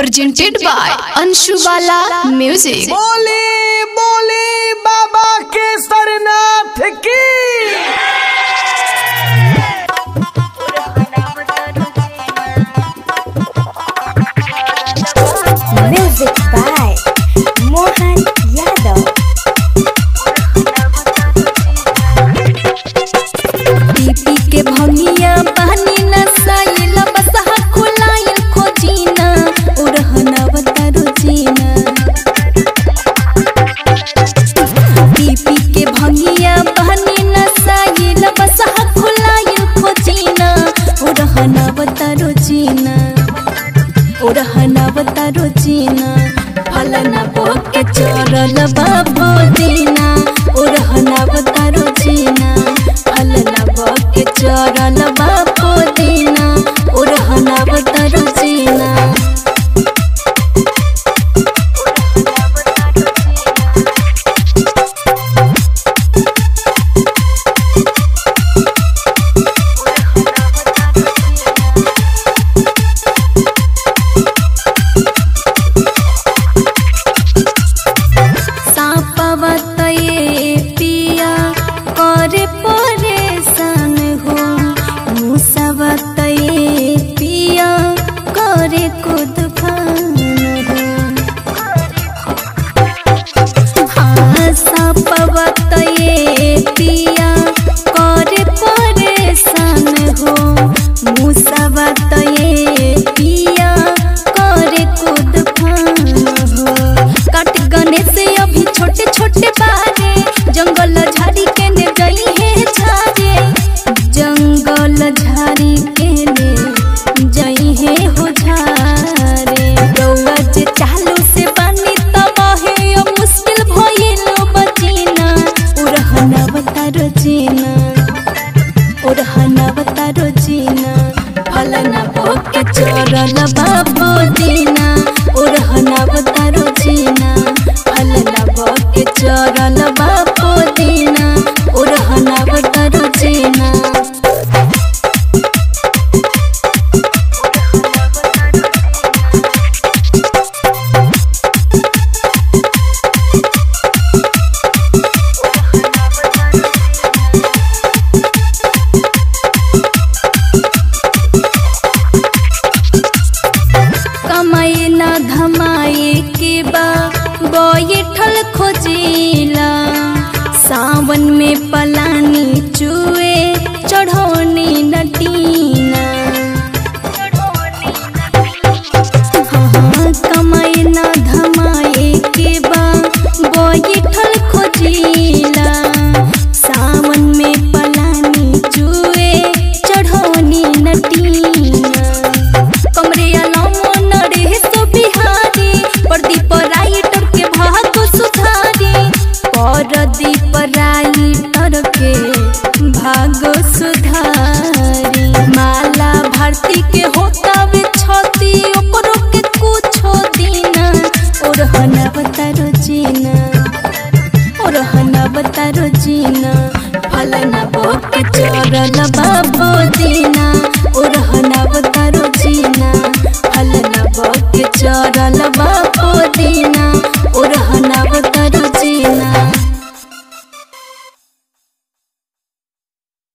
presented by Anshu Bala Music। बोले बोले बाबा केसरनाथ की। Music by Mohan Yadav। पीपी के भंगिया पानी नसाइल बसहा खुलाइल खोजीना उरहना बतारो जीना। पीपी के भंगिया पानी नसाइल बसहा खुलाइल खोजीना उरहना बतारो जीना उरहना बतारो जीना। फलना बोके चोरल बाबो दीना उरहना बतारो जीना। फलना बोके चोरल बाबो दीना उरहना बतारो जीना। फलना बोके चोरल बाबो दीना उरहना बतारो जीना। फलना बोके चोरल बाबो दीना उरहना बतारो जीना। धमाए के बा बैठल खोजिला सावन में पलानी चुए चढ़ौनी नटी